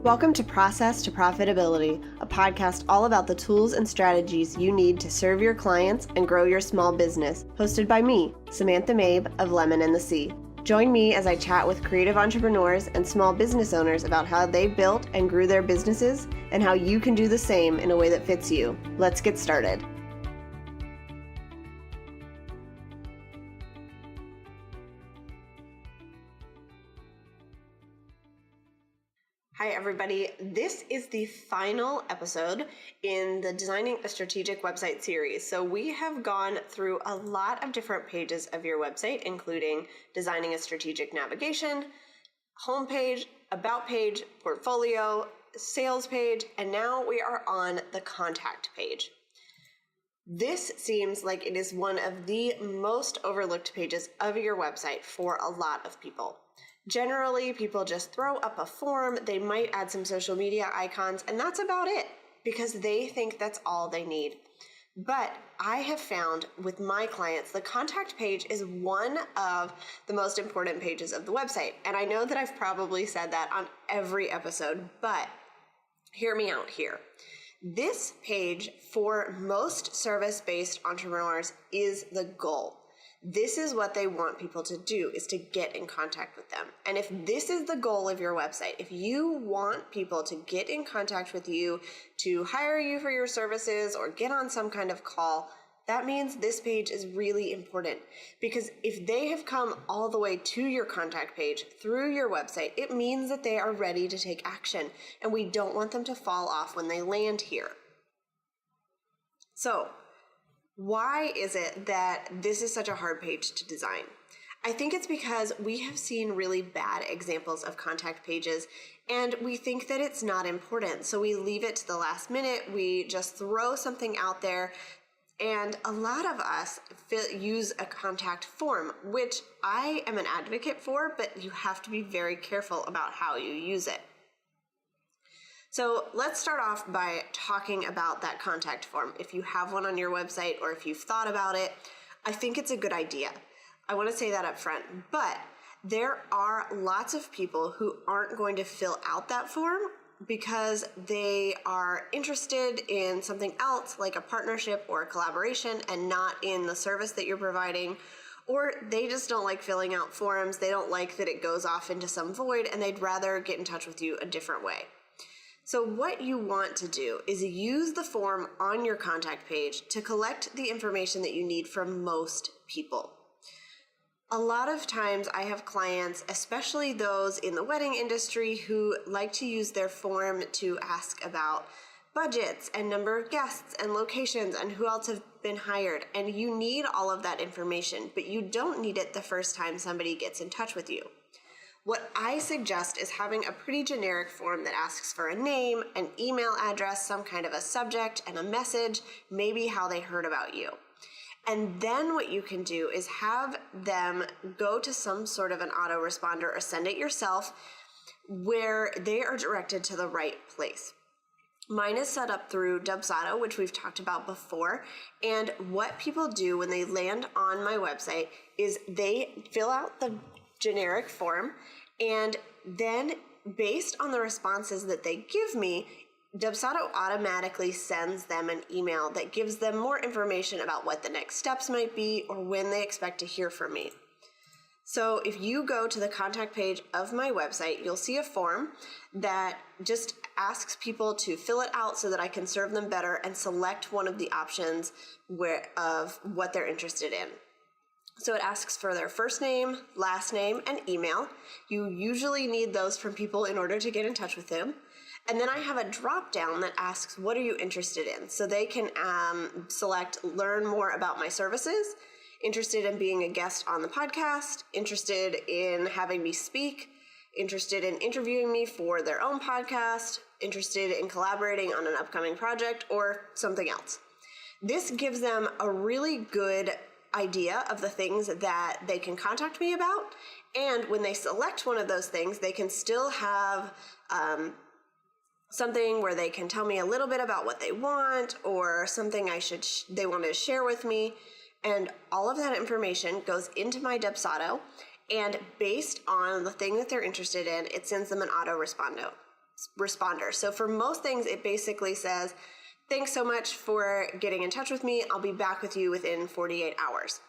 Welcome to Process to Profitability, a podcast all about the tools and strategies you need to serve your clients and grow your small business, hosted by me, Samantha Mabe of Lemon and the Sea. Join me as I chat with creative entrepreneurs and small business owners about how they built and grew their businesses and how you can do the same in a way that fits you. Let's get started. Hi, everybody. This is the final episode in the Designing a Strategic Website series. So we have gone through a lot of different pages of your website, including designing a strategic navigation, homepage, about page, portfolio, sales page, and now we are on the contact page. This seems like it is one of the most overlooked pages of your website for a lot of people. Generally, people just throw up a form, they might add some social media icons, and that's about it because they think that's all they need. But I have found with my clients, the contact page is one of the most important pages of the website. And I know that I've probably said that on every episode, but hear me out here. This page for most service-based entrepreneurs is the goal. This is what they want people to do, is to get in contact with them. And if this is the goal of your website, if you want people to get in contact with you, to hire you for your services or get on some kind of call, that means this page is really important. Because if they have come all the way to your contact page through your website, it means that they are ready to take action. And we don't want them to fall off when they land here. So, why is it that this is such a hard page to design? I think it's because we have seen really bad examples of contact pages and we think that it's not important. So we leave it to the last minute, we just throw something out there, and a lot of us use a contact form, which I am an advocate for, but you have to be very careful about how you use it. So let's start off by talking about that contact form. If you have one on your website or if you've thought about it, I think it's a good idea. I want to say that up front, but there are lots of people who aren't going to fill out that form because they are interested in something else like a partnership or a collaboration and not in the service that you're providing, or they just don't like filling out forms. They don't like that it goes off into some void and they'd rather get in touch with you a different way. So what you want to do is use the form on your contact page to collect the information that you need from most people. A lot of times I have clients, especially those in the wedding industry, who like to use their form to ask about budgets and number of guests and locations and who else have been hired. And you need all of that information, but you don't need it the first time somebody gets in touch with you. What I suggest is having a pretty generic form that asks for a name, an email address, some kind of a subject, and a message, maybe how they heard about you. And then what you can do is have them go to some sort of an autoresponder or send it yourself where they are directed to the right place. Mine is set up through Dubsado, which we've talked about before. And what people do when they land on my website is they fill out the generic form, and then based on the responses that they give me, Dubsado automatically sends them an email that gives them more information about what the next steps might be or when they expect to hear from me. So if you go to the contact page of my website, you'll see a form that just asks people to fill it out so that I can serve them better and select one of the options of what they're interested in. So it asks for their first name, last name, and email. You usually need those from people in order to get in touch with them. And then I have a drop down that asks, what are you interested in? So they can select learn more about my services, interested in being a guest on the podcast, interested in having me speak, interested in interviewing me for their own podcast, interested in collaborating on an upcoming project, or something else. This gives them a really good idea of the things that they can contact me about, and when they select one of those things, they can still have something where they can tell me a little bit about what they want or something they want to share with me, and all of that information goes into my Dubsado, and based on the thing that they're interested in, it sends them an autoresponder. responder. So for most things, it basically says, thanks so much for getting in touch with me. I'll be back with you within 48 hours.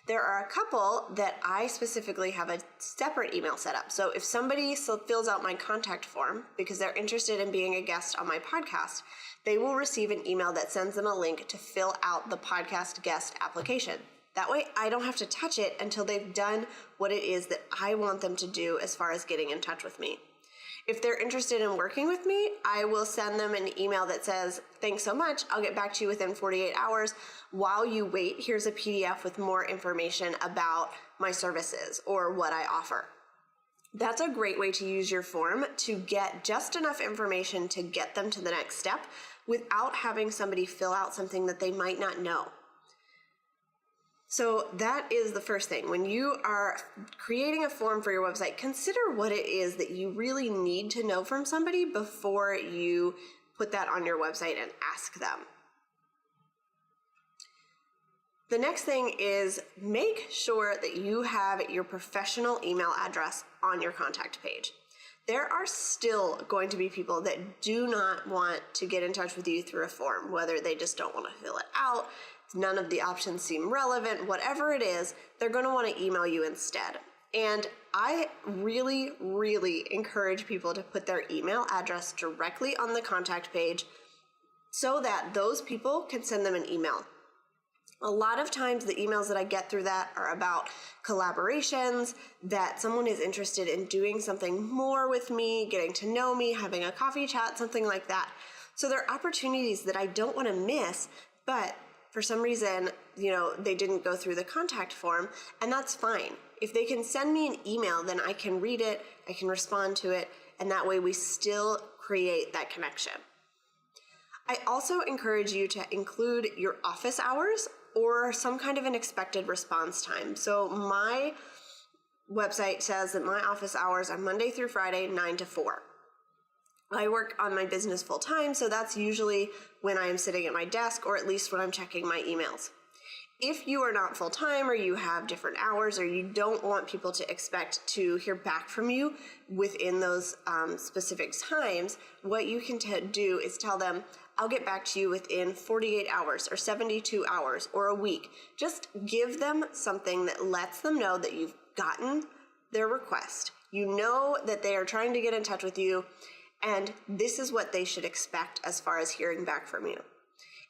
There are a couple that I specifically have a separate email set up. So if somebody fills out my contact form because they're interested in being a guest on my podcast, they will receive an email that sends them a link to fill out the podcast guest application. That way I don't have to touch it until they've done what it is that I want them to do as far as getting in touch with me. If they're interested in working with me, I will send them an email that says, thanks so much, I'll get back to you within 48 hours. While you wait, here's a PDF with more information about my services or what I offer. That's a great way to use your form to get just enough information to get them to the next step without having somebody fill out something that they might not know. So that is the first thing. When you are creating a form for your website, consider what it is that you really need to know from somebody before you put that on your website and ask them. The next thing is make sure that you have your professional email address on your contact page. There are still going to be people that do not want to get in touch with you through a form, whether they just don't want to fill it out, none of the options seem relevant, whatever it is, they're going to want to email you instead. And I really, really encourage people to put their email address directly on the contact page so that those people can send them an email. A lot of times the emails that I get through that are about collaborations, that someone is interested in doing something more with me, getting to know me, having a coffee chat, something like that. So there are opportunities that I don't want to miss, but for some reason, they didn't go through the contact form, and that's fine. If they can send me an email, then I can read it, I can respond to it, and that way we still create that connection. I also encourage you to include your office hours or some kind of an expected response time. So my website says that my office hours are Monday through Friday, 9 to 4. I work on my business full time, so that's usually when I am sitting at my desk or at least when I'm checking my emails. If you are not full time or you have different hours or you don't want people to expect to hear back from you within those specific times, what you can do is tell them, I'll get back to you within 48 hours or 72 hours or a week. Just give them something that lets them know that you've gotten their request. You know that they are trying to get in touch with you, and this is what they should expect as far as hearing back from you.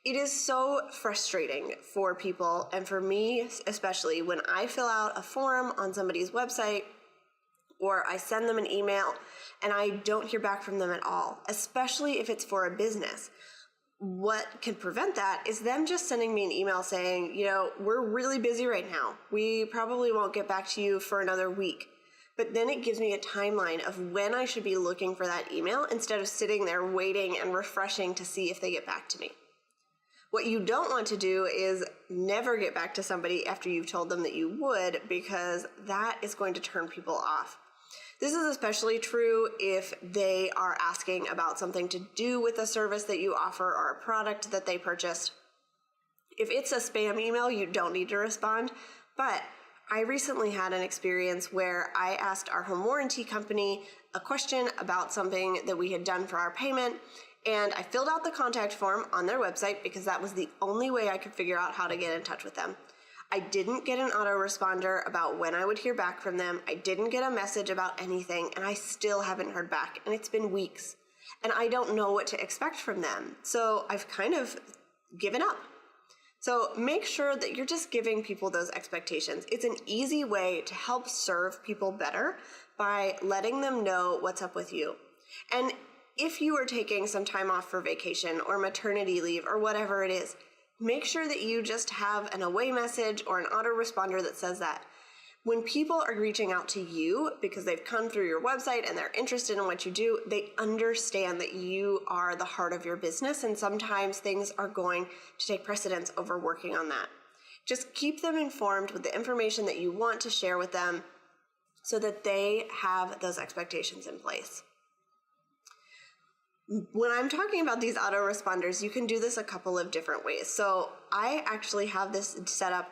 It is so frustrating for people, and for me especially, when I fill out a form on somebody's website or I send them an email and I don't hear back from them at all, especially if it's for a business. What can prevent that is them just sending me an email saying, we're really busy right now. We probably won't get back to you for another week. But then it gives me a timeline of when I should be looking for that email instead of sitting there waiting and refreshing to see if they get back to me. What you don't want to do is never get back to somebody after you've told them that you would, because that is going to turn people off. This is especially true if they are asking about something to do with a service that you offer or a product that they purchased. If it's a spam email, you don't need to respond, but I recently had an experience where I asked our home warranty company a question about something that we had done for our payment, and I filled out the contact form on their website because that was the only way I could figure out how to get in touch with them. I didn't get an autoresponder about when I would hear back from them. I didn't get a message about anything, and I still haven't heard back, and it's been weeks, and I don't know what to expect from them. So I've kind of given up. So make sure that you're just giving people those expectations. It's an easy way to help serve people better by letting them know what's up with you. And if you are taking some time off for vacation or maternity leave or whatever it is, make sure that you just have an away message or an autoresponder that says that. When people are reaching out to you because they've come through your website and they're interested in what you do, they understand that you are the heart of your business, and sometimes things are going to take precedence over working on that. Just keep them informed with the information that you want to share with them so that they have those expectations in place. When I'm talking about these autoresponders, you can do this a couple of different ways. So I actually have this set up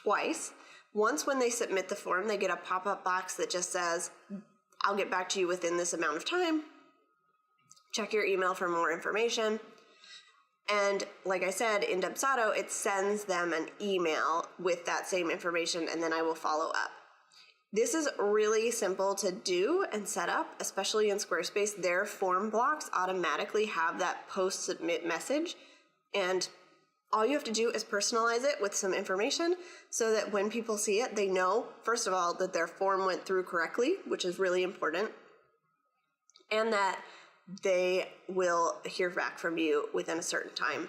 twice. Once when they submit the form, they get a pop-up box that just says, I'll get back to you within this amount of time. check your email for more information. And like I said, in Dubsado, it sends them an email with that same information, and then I will follow up. This is really simple to do and set up, especially in Squarespace. Their form blocks automatically have that post-submit message, and all you have to do is personalize it with some information so that when people see it, they know, first of all, that their form went through correctly, which is really important, and that they will hear back from you within a certain time.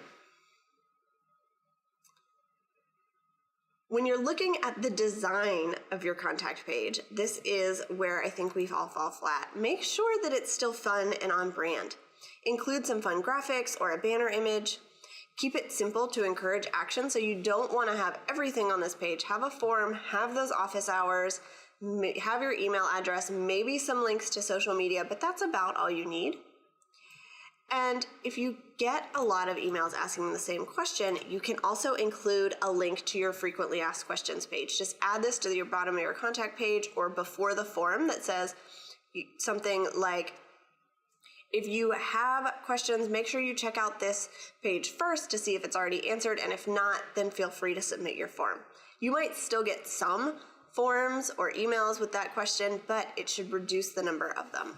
When you're looking at the design of your contact page, this is where I think we all fall flat. Make sure that it's still fun and on brand. Include some fun graphics or a banner image. Keep it simple to encourage action, so you don't want to have everything on this page. Have a form, have those office hours, have your email address, maybe some links to social media, but that's about all you need. And if you get a lot of emails asking the same question, you can also include a link to your frequently asked questions page. Just add this to your bottom of your contact page or before the form that says something like, if you have questions, make sure you check out this page first to see if it's already answered, and if not, then feel free to submit your form. You might still get some forms or emails with that question, but it should reduce the number of them.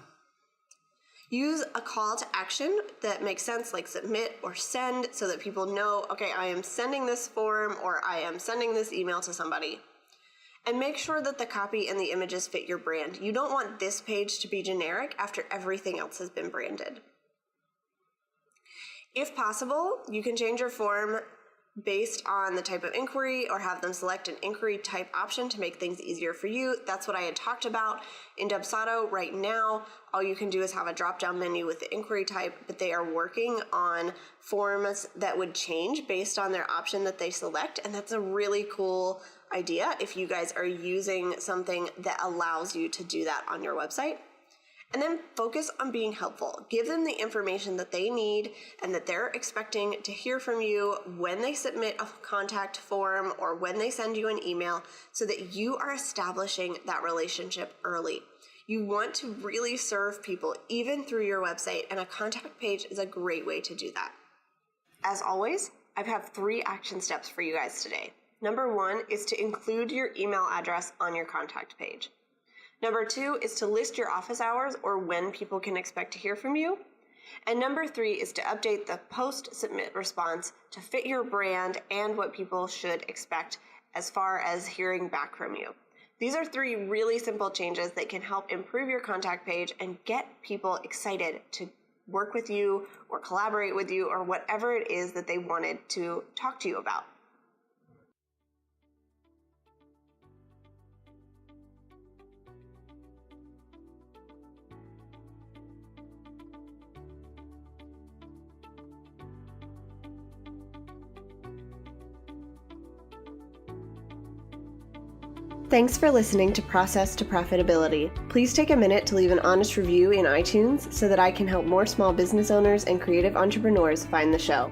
Use a call to action that makes sense, like submit or send, so that people know, okay, I am sending this form or I am sending this email to somebody. And make sure that the copy and the images fit your brand. You don't want this page to be generic after everything else has been branded. If possible, you can change your form based on the type of inquiry or have them select an inquiry type option to make things easier for you. That's what I had talked about in Dubsado. Right now, all you can do is have a drop-down menu with the inquiry type, but they are working on forms that would change based on their option that they select, and that's a really cool idea if you guys are using something that allows you to do that on your website. And then focus on being helpful. Give them the information that they need and that they're expecting to hear from you when they submit a contact form or when they send you an email, so that you are establishing that relationship early. You want to really serve people even through your website, and a contact page is a great way to do that. As always, I have 3 action steps for you guys today. Number 1 is to include your email address on your contact page. Number 2 is to list your office hours or when people can expect to hear from you. And number 3 is to update the post-submit response to fit your brand and what people should expect as far as hearing back from you. These are 3 really simple changes that can help improve your contact page and get people excited to work with you or collaborate with you or whatever it is that they wanted to talk to you about. Thanks for listening to Process to Profitability. Please take a minute to leave an honest review in iTunes so that I can help more small business owners and creative entrepreneurs find the show.